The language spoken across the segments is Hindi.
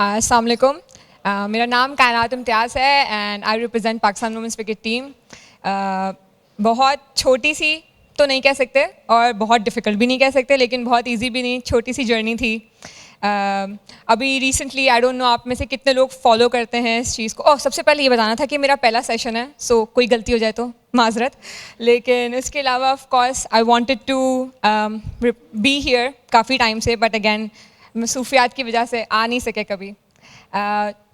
अस्सलाम वालेकुम। मेरा नाम कायनात इम्तियाज़ है and I represent Pakistan women's cricket team. बहुत छोटी सी तो नहीं कह सकते और बहुत डिफ़िकल्ट भी नहीं कह सकते, लेकिन बहुत इजी भी नहीं, छोटी सी जर्नी थी। अभी रिसेंटली आई डोंट नो आप में से कितने लोग फॉलो करते हैं इस चीज़ को। सबसे पहले ये बताना था कि मेरा पहला सेशन है, सो कोई गलती हो जाए तो माजरत। लेकिन इसके अलावा of course I wanted to be here काफ़ी टाइम से, बट अगेन मसरूफियात की वजह से आ नहीं सके कभी।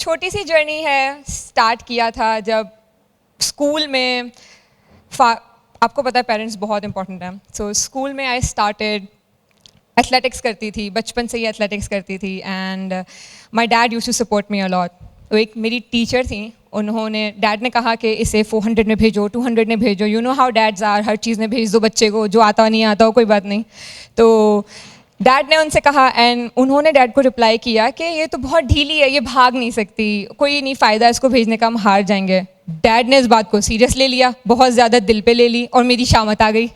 छोटी सी जर्नी है, स्टार्ट किया था जब स्कूल में। आपको पता है पेरेंट्स बहुत इंपॉर्टेंट हैं, सो स्कूल में आई स्टार्टेड एथलेटिक्स करती थी, बचपन से ही एथलेटिक्स करती थी and my dad used to support me a lot. तो एक मेरी टीचर थी, डैड ने कहा कि इसे 400 में भेजो, 200 में भेजो, you know how dads are, हर चीज़ में भेज दो बच्चे को, जो आता नहीं आता हो कोई बात नहीं। तो डैड ने उनसे कहा एंड उन्होंने डैड को रिप्लाई किया कि ये तो बहुत ढीली है, ये भाग नहीं सकती, कोई नहीं फ़ायदा इसको भेजने का, हम हार जाएंगे। डैड ने इस बात को सीरियस ले लिया, बहुत ज़्यादा दिल पे ले ली और मेरी शामत आ गई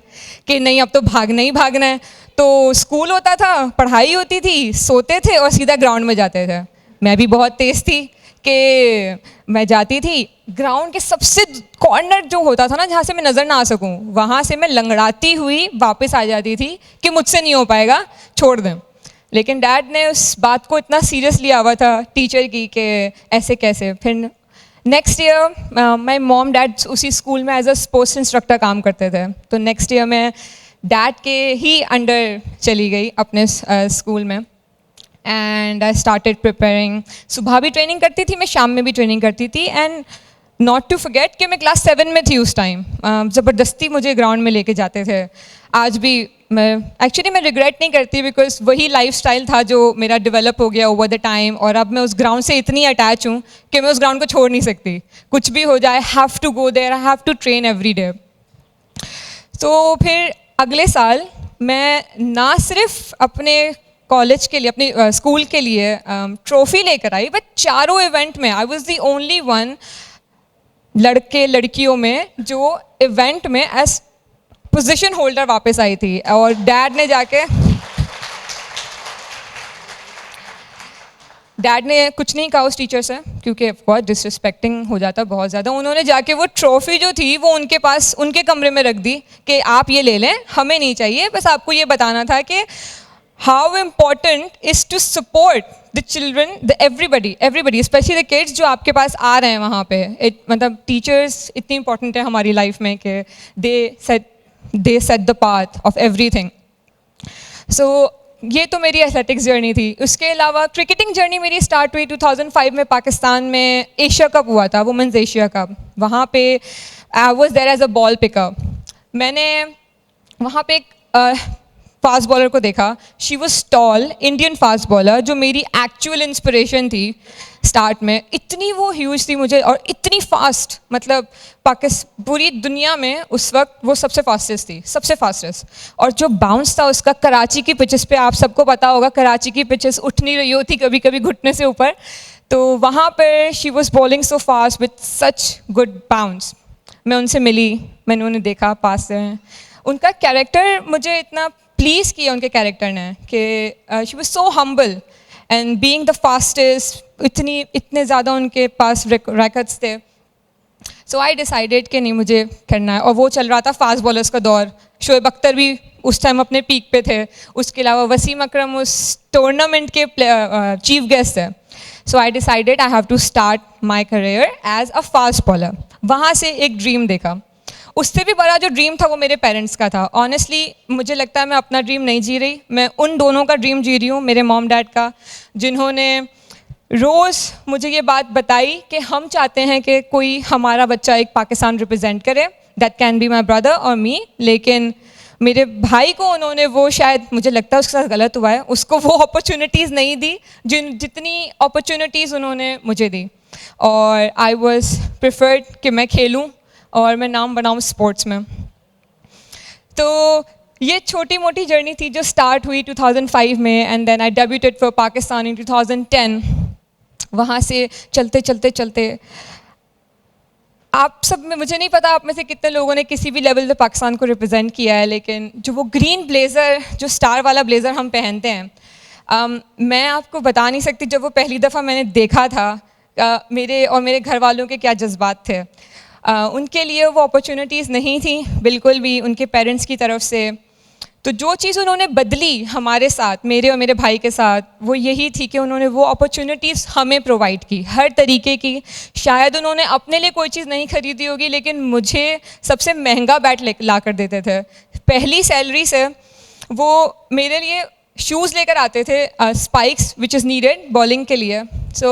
कि नहीं अब तो भागना ही भागना है। तो स्कूल होता था, पढ़ाई होती थी, सोते थे और सीधा ग्राउंड में जाते थे। मैं भी बहुत तेज़ थी कि मैं जाती थी ग्राउंड के सबसे कॉर्नर जो होता था ना, जहाँ से मैं नज़र ना आ सकूँ, वहाँ से मैं लंगड़ाती हुई वापस आ जाती थी कि मुझसे नहीं हो पाएगा, छोड़ दें। लेकिन डैड ने उस बात को इतना सीरियस लिया हुआ था टीचर की कि ऐसे कैसे। फिर next year my mom dad उसी स्कूल में एज अ स्पोर्ट्स इंस्ट्रक्टर काम करते थे, तो नेक्स्ट ईयर मैं डैड के ही अंडर चली गई अपने स्कूल में एंड आई स्टार्टेड प्रिपेयरिंग। सुबह भी ट्रेनिंग करती थी मैं, शाम में भी ट्रेनिंग करती थी एंड नॉट टू फॉरगेट कि मैं क्लास 7 में थी उस टाइम। ज़बरदस्ती मुझे ग्राउंड में लेके जाते थे। आज भी मैं रिग्रेट नहीं करती, बिकॉज वही लाइफस्टाइल था जो मेरा डेवलप हो गया ओवर द टाइम, और अब मैं उस ग्राउंड से इतनी अटैच हूँ कि मैं उस ग्राउंड को छोड़ नहीं सकती। कुछ भी हो जाए, have to go there, I have to train every day. तो फिर अगले साल मैं ना सिर्फ अपने कॉलेज के लिए, अपने स्कूल के लिए ट्रॉफ़ी लेकर आई, बट चारों इवेंट में I was the only one लड़के लड़कियों में जो इवेंट में एज पोजीशन होल्डर वापस आई थी। और डैड ने कुछ नहीं कहा उस टीचर से, क्योंकि बहुत डिसरिस्पेक्टिंग हो जाता बहुत ज़्यादा। उन्होंने जाके वो ट्रॉफ़ी जो थी वो उनके पास, उनके कमरे में रख दी कि आप ये ले लें, हमें नहीं चाहिए, बस आपको ये बताना था कि how important is to support the children, the everybody specially the kids जो आपके पास आ रहे हैं वहाँ पे। मतलब टीचर्स इतनी इंपॉर्टेंट है हमारी लाइफ में कि they set the path of everything. So ये तो मेरी एथलेटिक्स जर्नी थी। उसके अलावा क्रिकेटिंग जर्नी मेरी स्टार्ट हुई 2005 में। पाकिस्तान में एशिया कप हुआ था, वुमेंस एशिया कप। वहाँ पे I was there as a ball picker. मैंने वहाँ पे एक फास्ट बॉलर को देखा, she was tall, Indian fast bowler, जो मेरी एक्चुअल इंस्पिरेशन थी स्टार्ट में। इतनी वो ह्यूज थी मुझे और इतनी फास्ट, मतलब पूरी दुनिया में उस वक्त वो सबसे फास्टेस्ट थी, सबसे फास्टेस्ट। और जो बाउंस था उसका कराची की पिचेस पे, आप सबको पता होगा कराची की पिचेस उठ नहीं रही होती कभी कभी घुटने से ऊपर, तो वहाँ पर she was bowling so fast with such good bounce. मैं उनसे मिली, मैंने उन्हें देखा पास से। उनका कैरेक्टर मुझे इतना प्लीज़ किया उनके कैरेक्टर ने कि she was so humble and being the fastest, इतने ज़्यादा उनके पास रैकेट्स थे। सो आई डिसाइडेड कि नहीं मुझे करना है। और वो चल रहा था फास्ट बॉलर्स का दौर, शोएब अख्तर भी उस टाइम अपने पीक पे थे, उसके अलावा वसीम अकरम उस टूर्नामेंट के चीफ गेस्ट थे। So I decided I have to start my career as a fast bowler. वहाँ से एक ड्रीम देखा, उससे भी बड़ा जो ड्रीम था वो मेरे पेरेंट्स का था। ऑनेस्टली मुझे लगता है मैं अपना ड्रीम नहीं जी रही, मैं उन दोनों का ड्रीम जी रही हूँ, मेरे मॉम डैड का, जिन्होंने रोज़ मुझे ये बात बताई कि हम चाहते हैं कि कोई हमारा बच्चा एक पाकिस्तान रिप्रेजेंट करे, that can be my brother और मी। लेकिन मेरे भाई को उन्होंने, वो शायद मुझे लगता है उसके साथ गलत हुआ है, उसको वो अपॉर्चुनिटीज़ नहीं दी जितनी अपॉर्चुनिटीज़ उन्होंने मुझे दी। और आई वॉज प्रिफर्ड कि मैं खेलूँ और मैं नाम बनाऊँ स्पोर्ट्स में। तो ये छोटी मोटी जर्नी थी जो स्टार्ट हुई 2005 में and then I debuted for Pakistan in 2010। वहाँ से चलते चलते चलते आप सब में, मुझे नहीं पता आप में से कितने लोगों ने किसी भी लेवल पे पाकिस्तान को रिप्रेजेंट किया है, लेकिन जो वो ग्रीन ब्लेज़र, जो स्टार वाला ब्लेज़र हम पहनते हैं, मैं आपको बता नहीं सकती जब वो पहली दफ़ा मैंने देखा था मेरे और मेरे घर वालों के क्या जज्बात थे। उनके लिए वो अपॉर्चुनिटीज़ नहीं थी बिल्कुल भी उनके पेरेंट्स की तरफ से। तो जो चीज़ उन्होंने बदली हमारे साथ, मेरे और मेरे भाई के साथ, वो यही थी कि उन्होंने वो अपॉर्चुनिटीज़ हमें प्रोवाइड की हर तरीके की। शायद उन्होंने अपने लिए कोई चीज़ नहीं खरीदी होगी, लेकिन मुझे सबसे महंगा बैट ला कर देते थे। पहली सैलरी से वो मेरे लिए शूज़ लेकर आते थे, spikes which is needed bowling के लिए। सो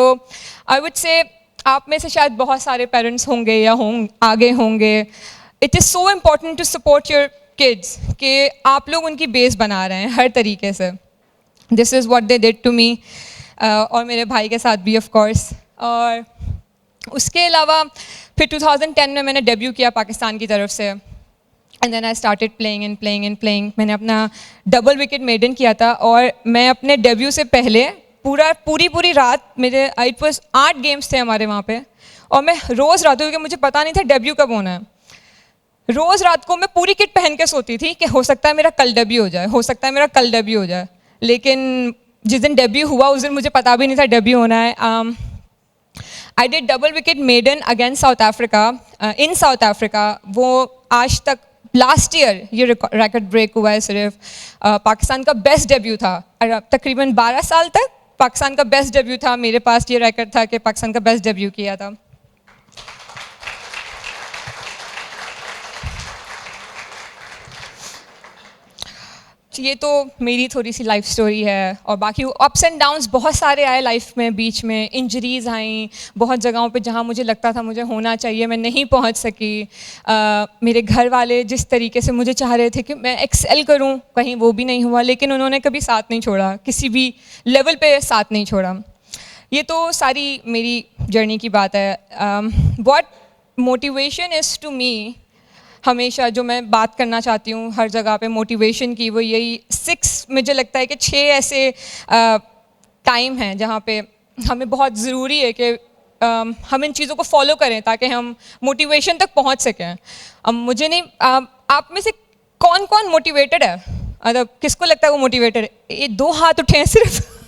आई वुड से आप में से शायद बहुत सारे पेरेंट्स होंगे या आगे होंगे। It is so important to support your kids कि आप लोग उनकी बेस बना रहे हैं हर तरीके से। This is what they did to me, और मेरे भाई के साथ भी ऑफ कोर्स। और उसके अलावा फिर 2010 में मैंने डेब्यू किया पाकिस्तान की तरफ से, and then I started playing and playing and playing. मैंने अपना डबल विकेट मेडन किया था, और मैं अपने डेब्यू से पहले पूरी रात, मेरे इट वाज 8 गेम्स थे हमारे वहाँ पे, और मैं रोज़ रात, क्योंकि मुझे पता नहीं था डेब्यू कब होना है, रोज़ रात को मैं पूरी किट पहन के सोती थी कि हो सकता है मेरा कल डेब्यू हो जाए, हो सकता है मेरा कल डेब्यू हो जाए। लेकिन जिस दिन डेब्यू हुआ उस दिन मुझे पता भी नहीं था डेब्यू होना है। I did double wicket maiden against South Africa, in South Africa. वो आज तक लास्ट ईयर ये रिकॉर्ड ब्रेक हुआ है सिर्फ। पाकिस्तान का बेस्ट डेब्यू था, तकरीबन 12 साल तक पाकिस्तान का बेस्ट डेब्यू था। मेरे पास ये रिकॉर्ड था कि पाकिस्तान का बेस्ट डेब्यू किया था। ये तो मेरी थोड़ी सी लाइफ स्टोरी है, और बाकी अप्स एंड डाउन्स बहुत सारे आए लाइफ में, बीच में इंजरीज़ आई बहुत जगहों पे जहाँ मुझे लगता था मुझे होना चाहिए, मैं नहीं पहुँच सकी। मेरे घर वाले जिस तरीके से मुझे चाह रहे थे कि मैं एक्सेल करूँ, कहीं वो भी नहीं हुआ, लेकिन उन्होंने कभी साथ नहीं छोड़ा, किसी भी लेवल पे साथ नहीं छोड़ा। ये तो सारी मेरी जर्नी की बात है। What motivation is to me, हमेशा जो मैं बात करना चाहती हूँ हर जगह पे मोटिवेशन की, वो यही 6, मुझे लगता है कि 6 ऐसे टाइम हैं जहाँ पे हमें बहुत ज़रूरी है कि हम इन चीज़ों को फॉलो करें ताकि हम मोटिवेशन तक पहुँच सकें। अब मुझे नहीं, आप में से कौन कौन मोटिवेटेड है? मतलब किसको लगता है वो मोटिवेटेड है? ये 2 हाथ उठे हैं सिर्फ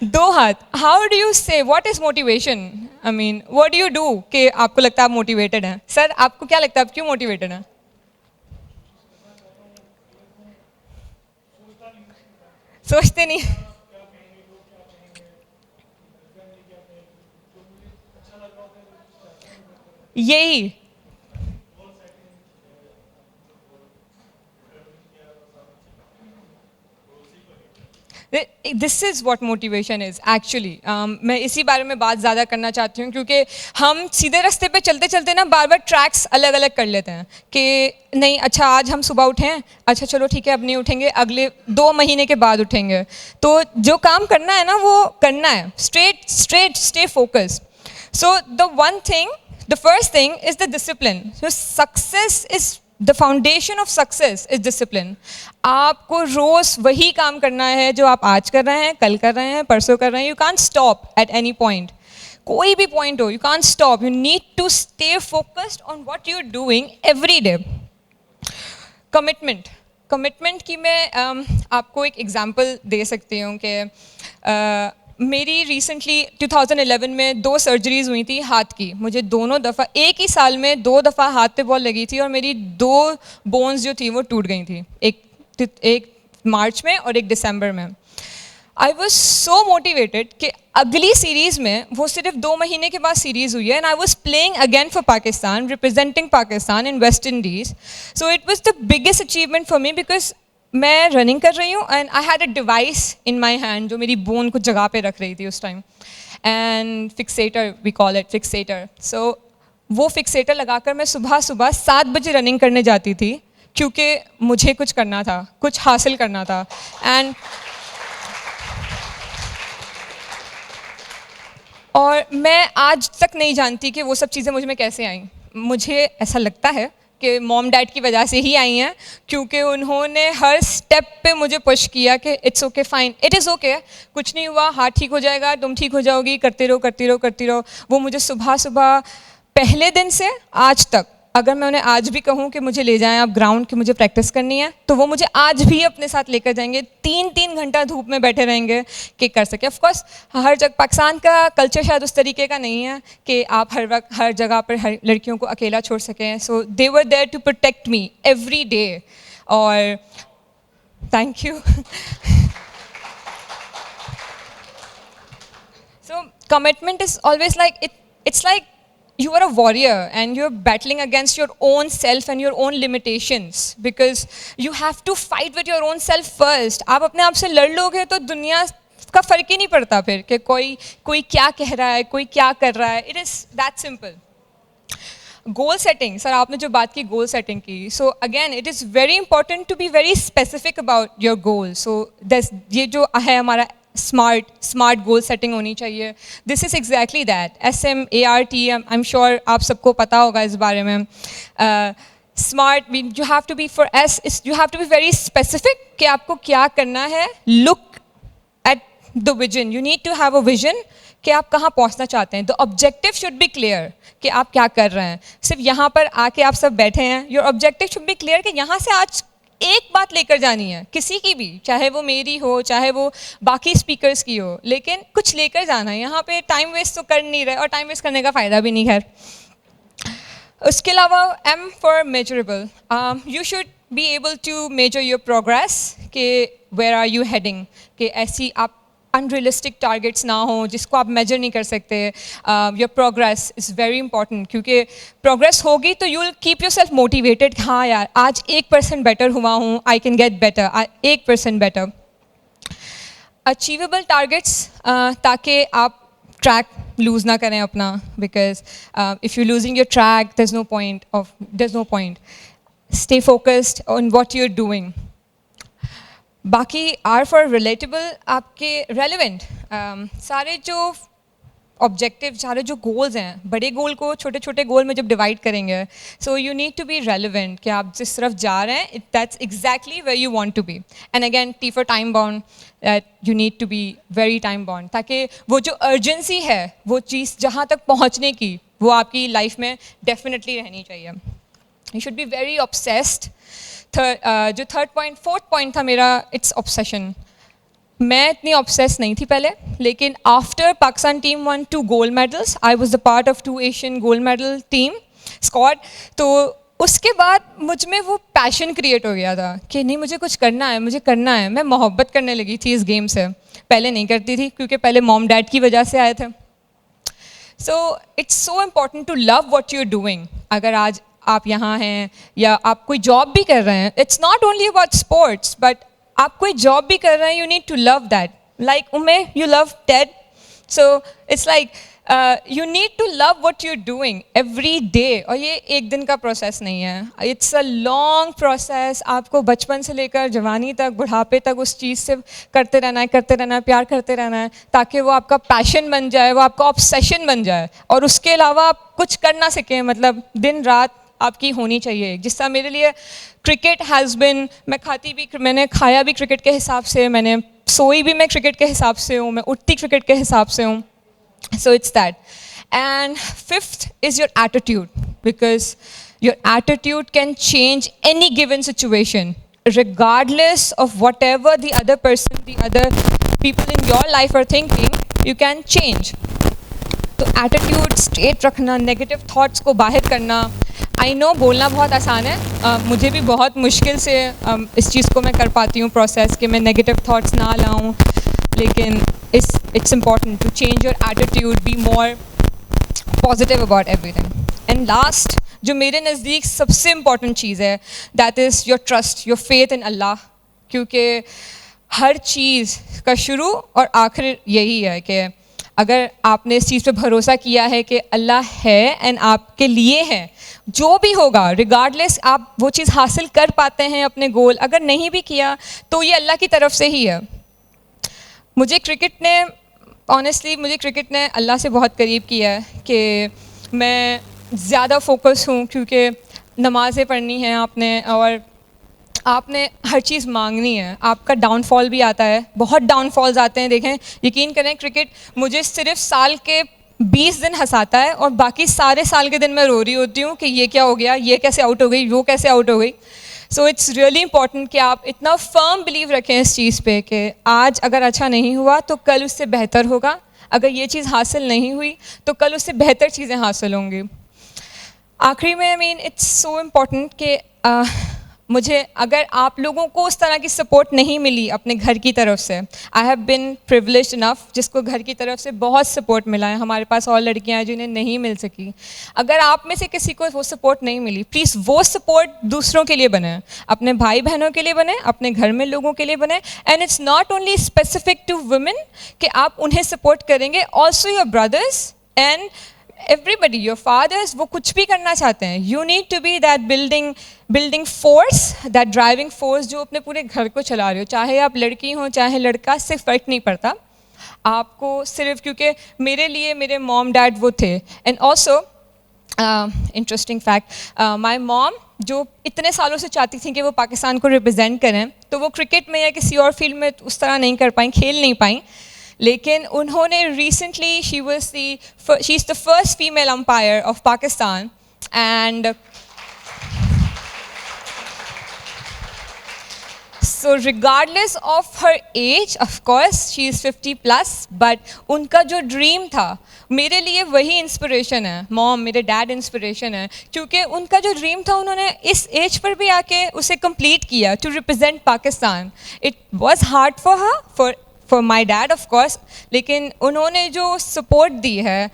2 हाथ। हाउ डू यू से what is motivation? I mean what do you do कि आपको लगता है आप मोटिवेटेड हैं? सर आपको क्या लगता है आप क्यों मोटिवेटेड हैं? सोचते नहीं। यही this is what motivation is actually. मैं इसी बारे में बात ज़्यादा करना चाहती हूँ, क्योंकि हम सीधे रास्ते पे चलते चलते ना बार बार ट्रैक्स अलग अलग कर लेते हैं कि नहीं, अच्छा आज हम सुबह उठें, अच्छा चलो ठीक है अब नहीं उठेंगे, अगले 2 महीने के बाद उठेंगे। तो जो काम करना है ना वो करना है, straight stay focus. So the first thing is the discipline. So success is the foundation of success is discipline. आपको रोज़ वही काम करना है जो आप आज कर रहे हैं, कल कर रहे हैं, परसों कर रहे हैं। You can't stop at any point, कोई भी पॉइंट हो, you can't stop. You need to stay focused on what you are doing every day. Commitment की मैं आपको एक एग्जांपल दे सकती हूँ कि मेरी रिसेंटली 2011 में 2 सर्जरीज़ हुई थी हाथ की। मुझे दोनों दफ़ा, एक ही साल में 2 दफ़ा हाथ पे बॉल लगी थी, और मेरी 2 बोन्स जो थी वो टूट गई थी, एक मार्च में और एक दिसंबर में। आई वॉज सो मोटिवेटेड कि अगली सीरीज़ में, वो सिर्फ 2 महीने के बाद सीरीज़ हुई है, and I was playing again for Pakistan, representing Pakistan in West Indies. So it was the biggest achievement for me, because मैं रनिंग कर रही हूँ and I had a device in my hand जो मेरी बोन को जगह पे रख रही थी उस time, and fixator, we call it fixator. So वो फिक्सेटर लगाकर मैं सुबह 7 बजे रनिंग करने जाती थी, क्योंकि मुझे कुछ करना था, कुछ हासिल करना था। एंड और मैं आज तक नहीं जानती कि वो सब चीज़ें मुझ में कैसे आईं। मुझे ऐसा लगता है कि मॉम डैड की वजह से ही आई हैं, क्योंकि उन्होंने हर स्टेप पे मुझे पुश किया कि it's okay, fine, it is okay, कुछ नहीं हुआ, हाथ ठीक हो जाएगा, तुम ठीक हो जाओगी, करती रहो करती रहो करती रहो। वो मुझे सुबह पहले दिन से आज तक अगर मैं उन्हें आज भी कहूँ कि मुझे ले जाएं आप ग्राउंड कि मुझे प्रैक्टिस करनी है, तो वो मुझे आज भी अपने साथ लेकर जाएंगे, 3-3 घंटा धूप में बैठे रहेंगे कि कर सके। ऑफ कोर्स हर जगह पाकिस्तान का कल्चर शायद उस तरीके का नहीं है कि आप हर वक्त हर जगह पर हर लड़कियों को अकेला छोड़ सकें। So they were there to protect me every day. और thank you. So commitment is always like it's like you are a warrior and you're battling against your own self and your own limitations because you have to fight with your own self first. आप अपने आप से लड़ लोगे तो दुनिया का फर्क ही नहीं पड़ता फिर कि कोई क्या कह रहा है, कोई क्या कर रहा है. It is that simple. Goal setting, sir आपने जो बात की गोल सेटिंग की, so again it is very important to be very specific about your goal. So ये जो है हमारा स्मार्ट गोल सेटिंग होनी चाहिए. This is exactly that, SMART. I am sure आप सबको पता होगा इस बारे में. SMART, you have to be for S, you have to be very specific कि आपको क्या करना है. Look at the vision, you need to have a vision कि आप कहाँ पहुँचना चाहते हैं. The objective should be clear कि आप क्या कर रहे हैं. सिर्फ यहाँ पर आके आप सब बैठे हैं, your objective should be clear कि यहाँ से आज एक बात लेकर जानी है, किसी की भी, चाहे वो मेरी हो चाहे वो बाकी स्पीकर्स की हो, लेकिन कुछ लेकर जाना है. यहाँ पे टाइम वेस्ट तो कर नहीं रहे और टाइम वेस्ट करने का फ़ायदा भी नहीं. खैर उसके अलावा M for measurable, you should be able to measure your progress कि वेयर आर यू हेडिंग, कि ऐसी आप अनरियलिस्टिक टारगेट्स ना हो जिसको आप मेजर नहीं कर सकते. Your progress is very important क्योंकि प्रोग्रेस होगी तो you will keep your self motivated. हाँ यार, आज 1% बेटर हुआ हूँ, I can get better, 1% better. Achievable targets, ताकि आप ट्रैक लूज़ ना करें अपना, because if you losing your track there's no point. Stay focused on what you're doing. बाकी आर फॉर रिलेटेबल, आपके रेलिवेंट. सारे जो ऑब्जेक्टिव, सारे जो गोल्स हैं, बड़े गोल को छोटे छोटे गोल में जब डिवाइड करेंगे, so you need to be relevant कि आप जिस तरफ जा रहे हैं that's exactly where you want to be. And again T for time bound, that you need to be very time bound, ताकि वो जो अर्जेंसी है, वो चीज़ जहाँ तक पहुँचने की, वो आपकी लाइफ में डेफिनेटली रहनी चाहिए. You should be very obsessed. जो फोर्थ पॉइंट था मेरा, इट्स ऑब्सेशन. मैं इतनी ऑब्सेस नहीं थी पहले, लेकिन after Pakistan team one 2 gold medals, I was the part of 2 Asian gold medal team squad, तो उसके बाद मुझ में वो पैशन क्रिएट हो गया था कि नहीं, मुझे कुछ करना है, मुझे करना है. मैं मोहब्बत करने लगी थी इस गेम से. पहले नहीं करती थी क्योंकि पहले मॉम डैड की वजह से आए थे. So it's so important to love what you are doing. अगर आज आप यहाँ हैं या आप कोई जॉब भी कर रहे हैं, it's not only about sports, but आप कोई जॉब भी कर रहे हैं, you need to love that. Like उमे, यू लव टेड, so it's like you need to love what you are doing every day. और ये एक दिन का प्रोसेस नहीं है, इट्स अ लॉन्ग प्रोसेस. आपको बचपन से लेकर जवानी तक, बुढ़ापे तक उस चीज़ से करते रहना है, प्यार करते रहना है, ताकि वो आपका पैशन बन जाए, वो आपका ऑब्सेशन बन जाए. और उसके अलावा आप कुछ कर ना सकें, मतलब दिन रात आपकी होनी चाहिए. जिस तरह मेरे लिए क्रिकेट हैज़ बिन, मैंने खाया भी क्रिकेट के हिसाब से, मैंने सोई भी मैं क्रिकेट के हिसाब से हूँ, मैं उठती क्रिकेट के हिसाब से हूँ. So it's that. And fifth is your attitude, because your attitude can change any given situation regardless of whatever the other person, the other people in your life are thinking, you can change. तो एटीट्यूड स्ट्रेट रखना, नेगेटिव थॉट्स को बाहर करना. आई नो बोलना बहुत आसान है, मुझे भी बहुत मुश्किल से इस चीज़ को मैं कर पाती हूँ प्रोसेस कि मैं नेगेटिव थॉट्स ना लाऊँ, लेकिन it's important to change your attitude, be more positive about everything. And last, जो मेरे नज़दीक सबसे इम्पॉर्टेंट चीज़ है, that is your trust, your faith in Allah. क्योंकि हर चीज़ का शुरू और आखिर यही है कि अगर आपने इस चीज़ पे भरोसा किया है कि अल्लाह है एंड आपके लिए है, जो भी होगा रिगार्डलेस आप वो चीज़ हासिल कर पाते हैं अपने गोल. अगर नहीं भी किया तो ये अल्लाह की तरफ से ही है. मुझे क्रिकेट ने अल्लाह से बहुत करीब किया है कि मैं ज़्यादा फोकस हूँ, क्योंकि नमाज़ें पढ़नी हैं आपने, और आपने हर चीज़ मांगनी है. आपका डाउनफॉल भी आता है, बहुत डाउनफॉल्स आते हैं. देखें, यकीन करें, क्रिकेट मुझे सिर्फ साल के 20 दिन हंसाता है और बाकी सारे साल के दिन मैं रो रही होती हूँ कि ये क्या हो गया, ये कैसे आउट हो गई, वो कैसे आउट हो गई. सो इट्स रियली इंपॉर्टेंट कि आप इतना फर्म बिलीव रखें इस चीज़ पे कि आज अगर अच्छा नहीं हुआ तो कल उससे बेहतर होगा, अगर ये चीज़ हासिल नहीं हुई तो कल उससे बेहतर चीज़ें हासिल होंगी. आखिरी में I mean it's so important कि मुझे अगर आप लोगों को उस तरह की सपोर्ट नहीं मिली अपने घर की तरफ से, I have been privileged enough जिसको घर की तरफ से बहुत सपोर्ट मिला है. हमारे पास और लड़कियां हैं जिन्हें नहीं मिल सकी. अगर आप में से किसी को वो सपोर्ट नहीं मिली, प्लीज़ वो सपोर्ट दूसरों के लिए बने, अपने भाई बहनों के लिए बने, अपने घर में लोगों के लिए बने. And it's not only specific to women कि आप उन्हें सपोर्ट करेंगे, also your brothers and everybody, your fathers, वो कुछ भी करना चाहते हैं. You need to be that building force, that driving force जो अपने पूरे घर को चला रहे हो. चाहे आप लड़की हो चाहे लड़का, सिर्फ फ़र्क नहीं पड़ता आपको, सिर्फ क्योंकि मेरे लिए मेरे मॉम डैड वो थे. And also interesting fact, my mom जो इतने सालों से चाहती थी कि वो पाकिस्तान को रिप्रेजेंट करें, तो वो क्रिकेट में या किसी और फील्ड में उस तरह नहीं कर पाई, खेल नहीं पाई. लेकिन उन्होंने recently she is the first female umpire of Pakistan. And so regardless of her age, of course she is 50+, but उनका जो ड्रीम था मेरे लिए वही इंस्पिरेशन है. मॉम, मेरे डैड इंस्पिरेशन है, क्योंकि उनका जो ड्रीम था उन्होंने इस एज पर भी आके उसे कंप्लीट किया, to represent Pakistan. It was hard for her, for my dad of course, लेकिन उन्होंने जो सपोर्ट दी है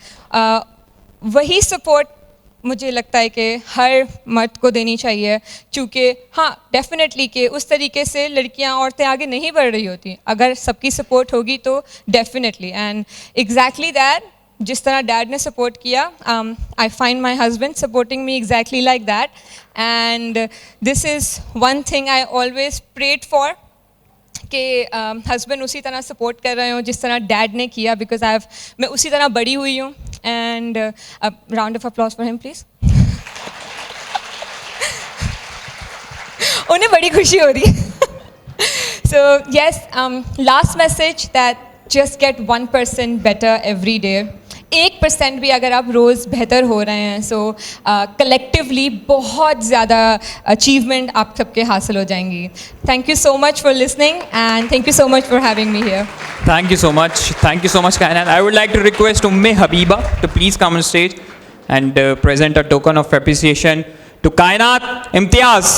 वही सपोर्ट मुझे लगता है कि हर मर्द को देनी चाहिए. क्योंकि हाँ, डेफिनेटली कि उस तरीके से लड़कियां, औरतें आगे नहीं बढ़ रही होती. अगर सबकी सपोर्ट होगी तो डेफिनेटली. एंड एग्जैक्टली दैट, जिस तरह डैड ने सपोर्ट किया, I find my husband supporting me exactly like that. And this is one thing I always prayed for, कि हस्बैंड उसी तरह सपोर्ट कर रहे हो जिस तरह डैड ने किया, बिकॉज मैं उसी तरह बड़ी हुई हूँ. And round of applause for him please. उन्हें बड़ी खुशी हो रही है. So yes, last message that just get 1% better every day. 1% भी अगर आप रोज़ बेहतर हो रहे हैं, सो कलेक्टिवली बहुत ज़्यादा अचीवमेंट आप सबके हासिल हो जाएंगी. Thank you so much for listening and thank you so much for having me here. Thank you so much, Kainat. I would like to request Umme Habiba to please come on stage and present a token of appreciation to Kainat Imtiaz.